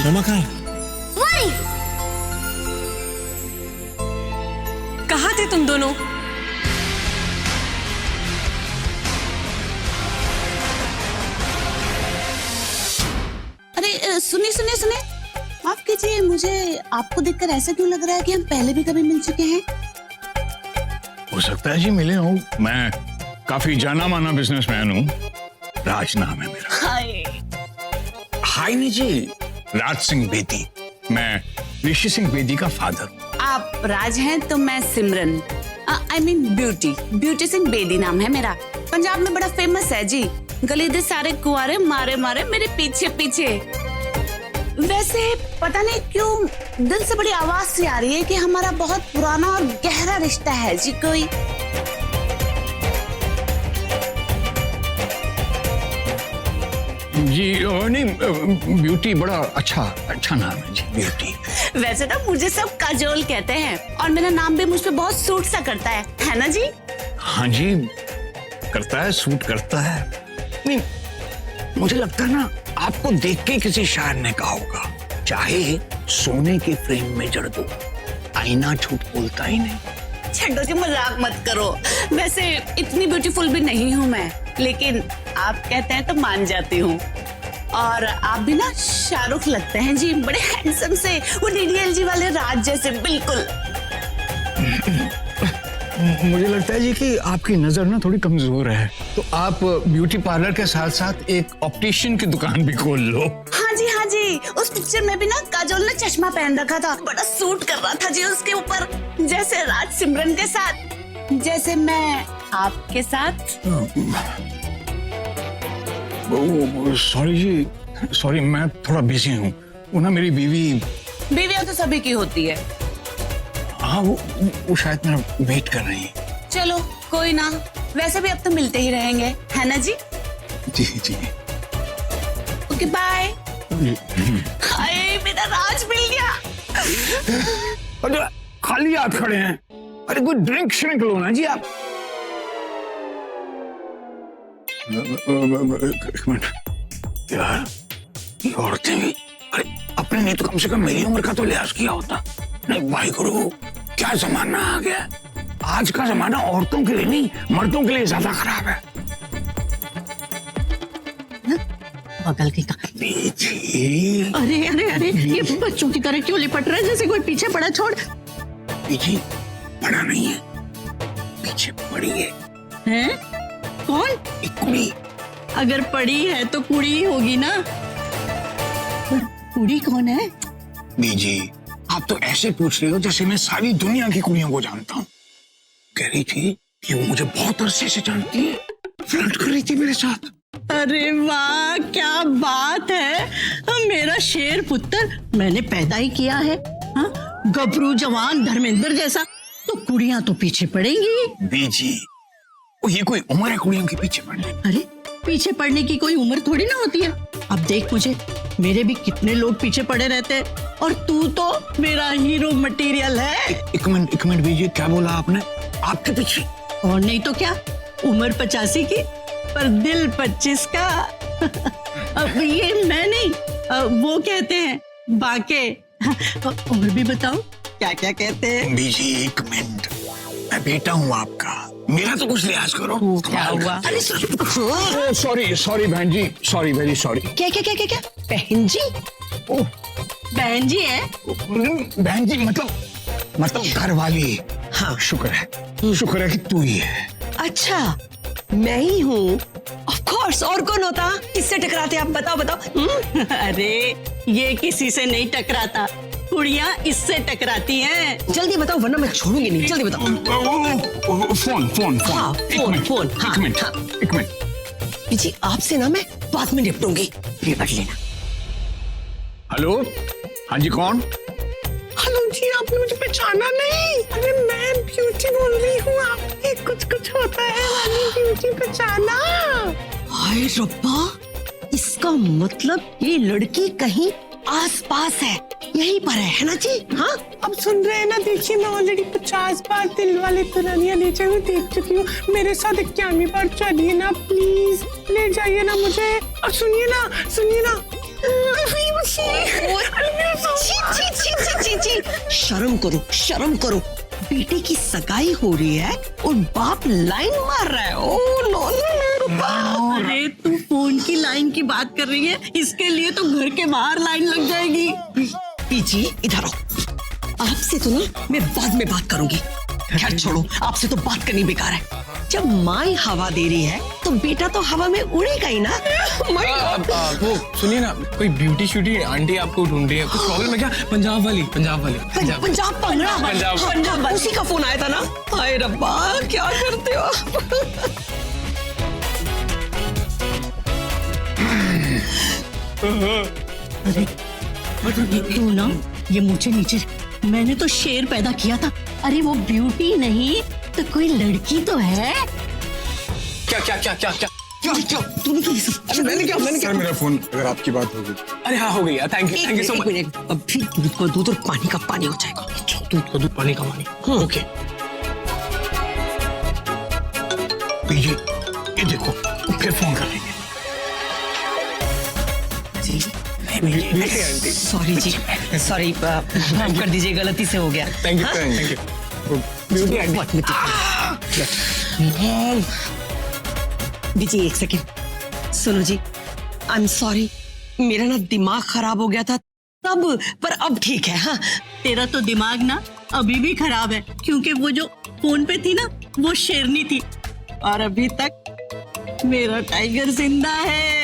मम्मा कहाँ है? वही। कहाँ थे तुम दोनों? अरे सुनिए सुनिए सुनिए, माफ कीजिए, मुझे आपको देखकर ऐसा क्यों लग रहा है कि हम पहले भी कभी मिल चुके हैं? हो सकता है जी मिले हूँ। मैं काफी जाना माना बिजनेसमैन हूँ। राज नाम है मेरा। हाय। हाय नहीं जी, राज सिंह बेदी। मैं ऋषि सिंह बेदी का फादर। आप राज हैं तो मैं Simran, I mean Beauty Singh Bedi नाम है मेरा। पंजाब में बड़ा फेमस है जी। गली दे सारे कुआरे मारे मारे मेरे पीछे पीछे। वैसे पता नहीं क्यों दिल से बड़ी आवाज सी आ रही है कि हमारा बहुत पुराना और गहरा रिश्ता है जी। कोई जी नहीं, ब्यूटी बड़ा अच्छा नाम है जी, ब्यूटी। वैसे ना मुझे सब काजोल कहते हैं और मेरा नाम भी मुझ पे बहुत सूट सा करता है ना जी? हाँ जी, करता है, सूट करता है। नहीं, मुझे लगता है ना आपको देख के किसी शायर ने कहा होगा, चाहे सोने के फ्रेम में जड़ दो, आईना झूठ बोलता ही नहीं। छड्डो जी, मजाक मत करो। वैसे इतनी ब्यूटीफुल भी नहीं हूँ मैं, लेकिन आप कहते हैं तो मान जाती हूँ। और आप भी ना शाहरुख लगते हैं जी, बड़े हैंडसम से, वो डीडीएलजे वाले राज जैसे बिल्कुल। मुझे लगता है जी कि आपकी नजर ना थोड़ी कमजोर है, तो आप ब्यूटी पार्लर के साथ साथ एक ऑप्टिशियन की दुकान भी खोल लो। हाँ जी, उस पिक्चर में भी ना काजोल ने चश्मा पहन रखा था, बड़ा सूट कर रहा था जी उसके ऊपर, जैसे राज सिमरन के साथ, जैसे मैं आपके साथ। सॉरी जी, सॉरी, मैं थोड़ा बिजी हूँ। वो ना मेरी बीवियां तो सभी की होती है। हाँ, वो शायद मेरा वेट कर रही है। चलो कोई ना, वैसे भी अब तो मिलते ही रहेंगे, है ना जी? जी। Okay bye. हाय, मेरा राज मिल गया। अरे खाली हाथ खड़े हैं, अरे कोई ड्रिंक श्रिंक लो ना जी आप। एक मिनट यार, ये औरतें भी, अरे अपने नहीं तो कम से कम मेरी उम्र का तो लिहाज किया होता। नहीं भाई गुरु, क्या जमाना आ गया। आज का जमाना औरतों के लिए नहीं, मर्दों के लिए ज्यादा खराब है। बगल की अरे ये बच्चों की तरह क्यों लिपट रहा है, जैसे कोई पीछे पड़ा। छोड़। पीछे पड़ा नहीं है, पीछे पड़ी है। हैं? कौन? एक कुड़ी। अगर पड़ी है तो कुड़ी ही होगी ना। कुड़ी कौन है? बीजी, आप तो ऐसे पूछ रहे हो जैसे मैं सारी दुनिया की कुड़ियों को जानता हूँ। कह रही थी कि वो मुझे बहुत अरसे से जानती है, फ्लर्ट कर रही थी मेरे साथ। अरे वाह, क्या बात है। मेरा शेर पुत्र मैंने पैदा ही किया है। गबरू जवान धर्मेंद्र जैसा, तो कुड़ियां तो पीछे पड़ेंगी। बीजी, ये कोई उम्र है कुड़ियों के पीछे पड़ने? अरे पीछे पड़ने की कोई उम्र थोड़ी ना होती है। अब देख मुझे, मेरे भी कितने लोग पीछे पड़े रहते हैं, और तू तो मेरा हीरो मटेरियल है। एक मिनट बीजी, क्या बोला आपने? आपके पीछे? और नहीं तो क्या, उम्र 85 की पर दिल 25 का। अब ये मैं नहीं, वो कहते हैं बाके। और भी बताओ क्या क्या कहते हैं? बीजी एक मिनट, मैं बेटा हूँ आपका, मेरा तो कुछ लिहाज करो। क्या हुआ? अरे सॉरी बहन जी, सॉरी, वेरी सॉरी। क्या बहन जी? ओह, बहन जी है? बहन जी मतलब घर वाली। हाँ, शुक्र है कि तू ही है। अच्छा, मैं ही हूँ। ऑफ कोर्स, और कौन होता? किससे टकराते आप? बताओ। अरे ये किसी से नहीं टकराता, कुड़ियां इससे टकराती हैं। जल्दी बताओ वरना मैं छोड़ूंगी नहीं। जल्दी बताओ। फोन। हाँ, फोन। एक मिनट। जी, आपसे ना मैं बाद में निपटूंगी, निपट लेना। हेलो, हाँ जी, कौन? हेलो जी, आपने मुझे पहचाना नहीं? अरे मैं ब्यूटी बोल रही हूँ, आपके कुछ होता है वाली ब्यूटी पहचाना? हाय रब्बा, इसका मतलब ये लड़की कहीं आसपास है, यहीं पर है ना जी? हाँ, अब सुन रहे हैं ना, देखिए मैं ऑलरेडी 50 बार दिल वाले दुल्हनिया ले जाए देख चुकी हूँ, मेरे साथ 51वीं बार चलिए ना, प्लीज ले जाइए ना मुझे। और सुनिए ना, शर्म करो, शर्म करो। बेटे की सगाई हो रही है और बाप लाइन मार रहा है। Oh no no. अरे तू फोन की लाइन की बात कर रही है, इसके लिए तो घर के बाहर लाइन लग जाएगी। पीजी इधर आओ। आपसे तो ना मैं बाद में बात करूंगी। खैर छोड़ो, आपसे तो बात करनी बेकार है। जब माँ हवा दे रही है तो बेटा तो हवा में उड़ेगा ही ना। वो सुनिए ना, कोई ब्यूटी शूटी आंटी आपको ढूंढ रही है, कुछ प्रॉब्लम है क्या? पंजाब वाली पंजाब पंजाब उसी का फोन आया था ना। हाय रब्बा, क्या करते हो? अरे तू ना ये मुझे नीचे, मैंने तो शेर पैदा किया था। अरे वो ब्यूटी नहीं तो कोई लड़की तो है। क्या क्या क्या क्या क्या क्या तूने तो ये सब? अरे मैंने क्या सर मेरा फोन, अगर आपकी बात होगी। अरे हाँ हो गई, थैंक यू सो मच। अभी दूध को दूध और पानी का पानी हो जाएगा। दूध का दूध, पानी का पानी। ओके पीजी, ये देखो फिर फोन कर रही है। सॉरी जी, सॉरी, माफ कर दीजिए, गलती से हो गया। Thank you thank you. Beauty दीजिए एक सेकेंड। सुनो जी, आई एम सॉरी, मेरा ना दिमाग खराब हो गया था तब, पर अब ठीक है। हाँ, तेरा तो दिमाग ना अभी भी खराब है, क्योंकि वो जो फोन पे थी ना वो शेरनी थी, और अभी तक मेरा टाइगर जिंदा है।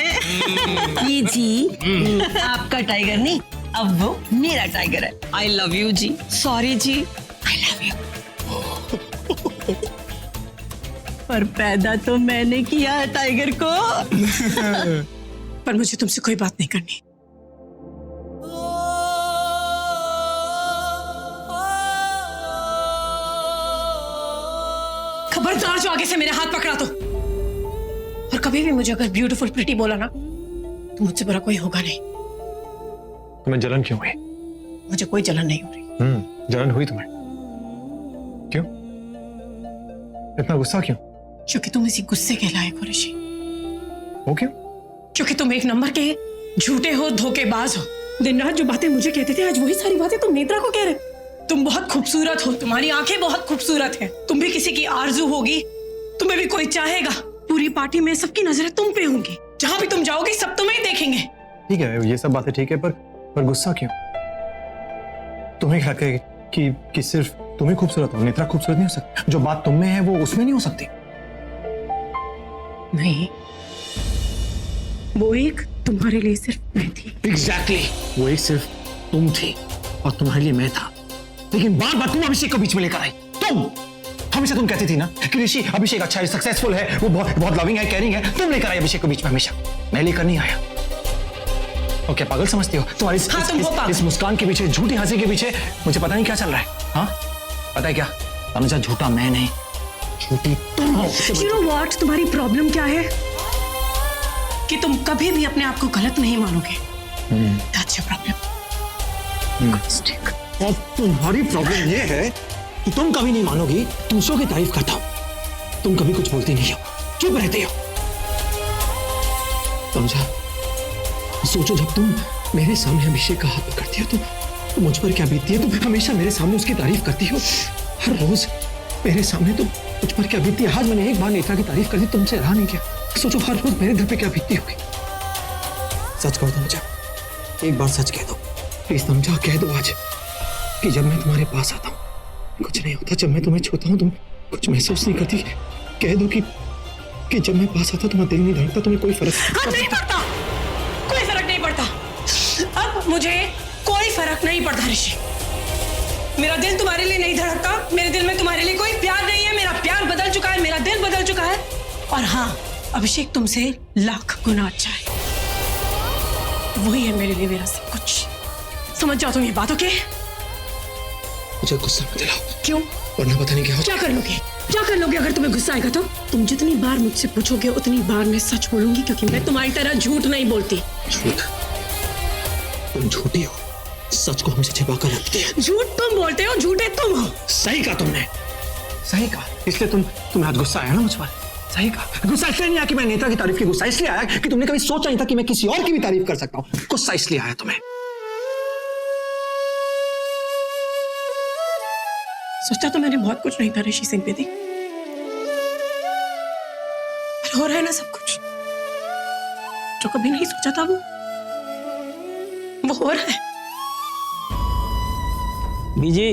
ये जी आपका टाइगर नहीं, अब वो मेरा टाइगर है। आई लव यू जी। सॉरी जी, आई लव यू। पर पैदा तो मैंने किया है टाइगर को। पर मुझे तुमसे कोई बात नहीं करनी। खबरदार जो आगे से मेरे हाथ पकड़ा तो, और कभी भी मुझे अगर ब्यूटीफुल प्रिटी बोला ना तो मुझसे बुरा कोई होगा नहीं। तुम्हें जलन क्यों हुई? मुझे कोई जलन नहीं हो रही। जलन हुई तुम्हें? क्यों? इतना गुस्सा क्यों? क्योंकि तुम इसी गुस्से के लायक हो ऋषि। वो क्यों? क्योंकि तुम एक नंबर के झूठे हो, धोखेबाज हो। दिन रात जो बातें मुझे कहते थे, आज वही सारी बातें तुम नेत्रा को कह रहे। तुम बहुत खूबसूरत हो, तुम्हारी आंखें बहुत खूबसूरत हैं, तुम भी किसी की आरजू होगी, तुम्हें भी कोई चाहेगा। पूरी पार्टी में सबकी नजरें तुम पे होंगी, जहां भी तुम जाओगे सब तुम्हें ही देखेंगे। ठीक है, ये सब बातें ठीक है, पर गुस्सा क्यों? तुम्हें क्या लगता है कि सिर्फ तुम ही खूबसूरत हो, नेत्रा खूबसूरत नहीं हो सकती? जो बात तुम में है वो उसमें नहीं हो सकती? नहीं, वो एक तुम्हारे लिए सिर्फ मैं थी। एग्जैक्टली, वो एक सिर्फ तुम थी और तुम्हारे लिए मैं था। लेकिन बार बार तुम अभिषेक को बीच में लेकर आई। तुम हमेशा तुम कहती थी ना कि ऋषि अभिषेक अच्छा है, सक्सेसफुल है, वो बहुत लविंग है, केयरिंग है। तुम लेकर आई अभिषेक को बीच में हमेशा, मैं लेकर नहीं आया। और क्या पागल समझती हो? तुम्हारी इस मुस्कान के पीछे, झूठी हंसी के पीछे मुझे पता नहीं क्या चल रहा है। हाँ, पता है क्या? तनुजा, झूठा मैं नहीं, झूठी तुम हो। You know what? तुम्हारी प्रॉब्लम क्या है कि तुम कभी भी अपने आप को गलत नहीं मानोगे। That's your problem. और तुम्हारी प्रॉब्लम ये है कि तुम कभी नहीं मानोगी, दूसरों की तारीफ करता हूं, तुम कभी कुछ बोलती नहीं हो, चुप रहते हो। तनुजा, सोचो, जब तुम मेरे सामने अभिषेक का हाथ पकड़ती हो तो मुझ पर क्या बीतती है? तुम हमेशा मेरे सामने उसकी तारीफ करती हो, हर रोज मेरे सामने तुम मुझ पर क्या बीतती है? आज मैंने एक बार नेत्रा की तारीफ कर दी, तुमसे रहा नहीं क्या? सोचो हर रोज मेरे दिल पे क्या बीतती होगी। सच कहो तनुजा, एक बार सच कह दो प्लीज। तनुजा, कह दो आज कि जब मैं तुम्हारे पास आता हूँ कुछ नहीं होता, जब मैं तुम्हें छूता हूँ तुम कुछ महसूस नहीं करती। कह दो कि जब मैं पास आता तुम्हारा दिल नहीं धड़कता, तुम्हें कोई फर्क नहीं पड़ता, कोई फर्क नहीं पड़ता। अब मुझे कोई फर्क नहीं पड़ता ऋषि। मेरा दिल तुम्हारे लिए नहीं धड़कता, मेरे दिल में तुम्हारे लिए कोई प्यार नहीं है। मेरा प्यार बदल चुका है, मेरा दिल बदल चुका है। और हाँ, अभिषेक तुमसे लाख गुना अच्छा है, वही है मेरे लिए मेरा सब कुछ। समझ जाओ तुम ये बात, ओके? मुझे गुस्सा मत दिलाओ। क्यों? वरना पता नहीं क्या हो। क्या कर लोगे? क्या कर लोगे अगर तुम्हें गुस्सा आएगा तो? तुम जितनी बार मुझसे पूछोगे उतनी बार मैं सच बोलूंगी, क्योंकि मैं तुम्हारी तरह झूठ नहीं बोलती। झूठ? तुम झूठी हो, सच को हमसे छिपा कर रखती है। झूठ तुम बोलते हो, झूठे तुम हो। सही कहा तुमने, सही कहा। इसलिए तुम्हें आज गुस्सा आया ना मुझ पर? सही कहा। गुस्सा इसलिए नहीं आया कि मैं नेत्रा की तारीफ की, गुस्सा इसलिए आया कि तुमने कभी सोचा नहीं था कि मैं किसी और की भी तारीफ कर सकता हूँ। गुस्सा इसलिए आया तुम्हें सोचा तो मैंने बहुत कुछ नहीं था ऋषि सिंह बेदी, पर हो रहा है ना सब कुछ जो कभी नहीं सोचा था, वो हो रहा है। विजय,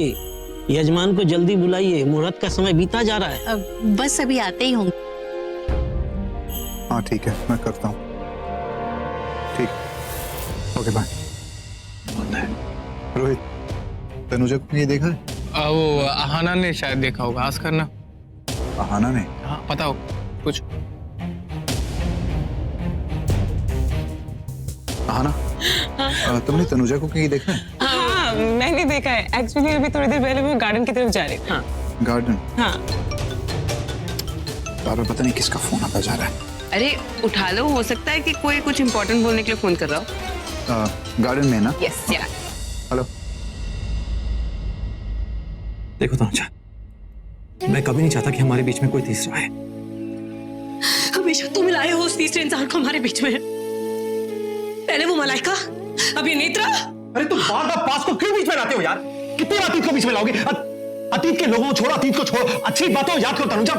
यजमान को जल्दी बुलाइए, मुहूर्त का समय बीता जा रहा है। बस अभी आते ही होंगे। हाँ ठीक है, मैं करता हूँ। ठीक, ओके बाय। रोहित, तनुजा को ये देखा है? वो अहाना ने शायद देखा होगा, आज करना। अहाना ने? हाँ पता हो कुछ। अहाना, तुमने तनुजा को कहीं देखा है? हाँ मैंने देखा है, एक्चुअली अभी थोड़ी देर पहले वो गार्डन की तरफ जा रही थी। हाँ गार्डन? हाँ। बार बार पता नहीं किसका फोन आता जा रहा है। अरे उठा लो, हो सकता है कि कोई कुछ इम्पोर्टेंट बोलने के लिए फोन कर रहा हो। गार्डन में ना? यस यार। हेलो। देखो तनुजा, मैं कभी नहीं चाहता कि हमारे बीच में कोई तीसरा आए। हमेशा तुम लाए हो उस तीसरे इंसान को हमारे बीच में। पहले वो मलाइका, अब ये नेत्रा। अरे तुम बार बार पास को क्यों बीच में लाते हो यार? कितनी बार अतीत को बीच में लाओगे? अतीत के लोगों को छोड़ो, अतीत को छोड़ो, अच्छी बातों याद करो तनुजा।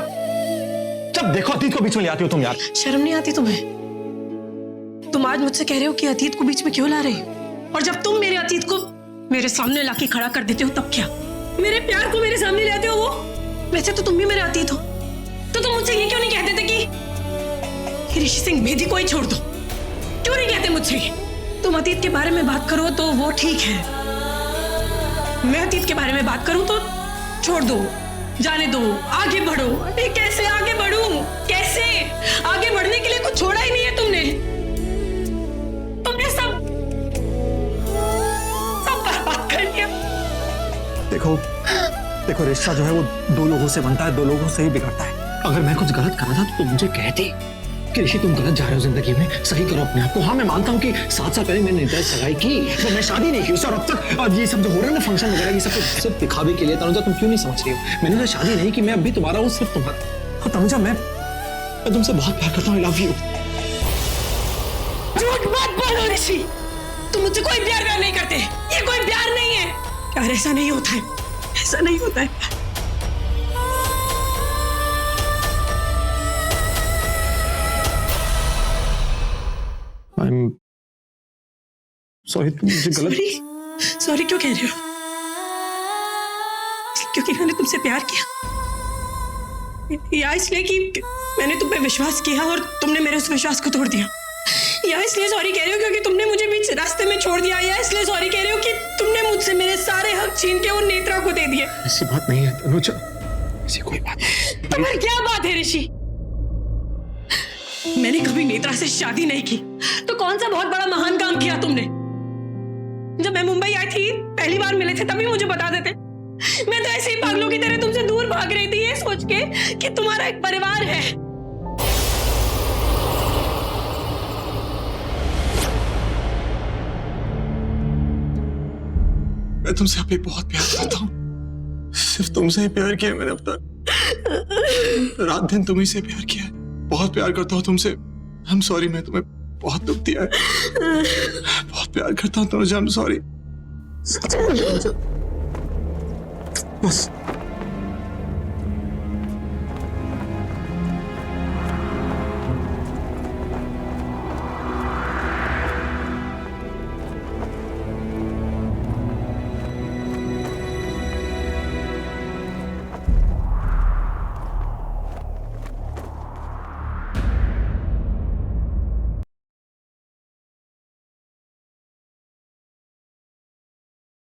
जब देखो अतीत को बीच में ले आती हो तुम यार। शर्म नहीं आती तुम्हें? तुम आज मुझसे कह रहे हो कि अतीत को बीच में क्यों ला रहे हो, और जब तुम मेरे अतीत को मेरे सामने लाके खड़ा कर देते हो तब क्या? मेरे प्यार को मेरे सामने लाते हो वो? वैसे तो तुम भी मेरे अतीत हो, तो तुम मुझसे ये क्यों नहीं कहते थे कि ऋषि सिंह बेदी को ही छोड़ दो? क्यों नहीं कहते मुझसे? तुम अतीत के बारे में बात करो तो वो ठीक है, मैं अतीत के बारे में बात करूं तो छोड़ दो, जाने दो, आगे बढ़ो। अरे कैसे आगे बढ़ूं? कैसे? आगे बढ़ने के लिए कुछ छोड़ा ही नहीं है तुमने। तुमने सब बर्बाद कर दिया। देखो रिश्ता जो है वो दो लोगों से बनता है, दो लोगों से ही बिगड़ता है। अगर मैं कुछ गलत कर रहा था तो मुझे कहती कि ऋषि तुम गलत जा रहे हो जिंदगी में, सही करो अपने आप को। हाँ मैं मानता हूँ कि 7 साल पहले मैंने निर्दयी सगाई की, पर मैं शादी नहीं की उससे, और अब तक और ये सब जो हो रहा है ना फंक्शन वगैरह, ये सब सिर्फ दिखावे के लिए। तनुजा तुम क्यों नहीं समझ रही हो? मैंने तो शादी नहीं की, मैं अब भी तुम्हारा हूँ, सिर्फ तुम्हारा। हाँ तनुजा, मैं तुमसे बहुत प्यार करता हूँ। आई लव यू। झूठ मत बोलो ऋषि, तुम मुझसे कोई प्यार नहीं करते, ये कोई प्यार नहीं है। प्यार ऐसा नहीं होता है, ऐसा नहीं होता है। सॉरी, तुम मुझे गलत। सॉरी क्यों कह रहे हो? क्योंकि मैंने तुमसे प्यार किया, या इसलिए कि मैंने तुम पे विश्वास किया और तुमने मेरे उस विश्वास को तोड़ दिया? या इसलिए सॉरी कह रहे हो क्योंकि तुमने मुझे बीच रास्ते में छोड़ दिया? या इसलिए सॉरी कह रहे हो कि तुमने मुझसे मेरे सारे हक छीन के वो नेत्रा को दे दिए? ऐसी बात नहीं है तनुजा, ऐसी कोई बात नहीं। तो फिर क्या बात है ऋषि? मैंने कभी नेत्रा से शादी नहीं की, तो कौन सा बहुत बड़ा महान काम किया तुमने? जब मैं मुंबई आई थी, पहली बार मिले थे, तभी मुझे बता देते। मैं तो ऐसे ही पागलों की तरह तुमसे दूर भाग रही थी, ये सोच के कि तुम्हारा एक परिवार है। मैं तुमसे अभी बहुत प्यार करता हूँ, सिर्फ तुमसे ही प्यार किया मैंने अब तक। रात दिन तुम्ही से प्यार किया है, बहुत प्यार करता हूँ तुमसे। आई एम सॉरी, मैं तुम्हें बहुत दुख दिया है। बहुत प्यार करता हूँ तनुजा, आई एम सॉरी। बस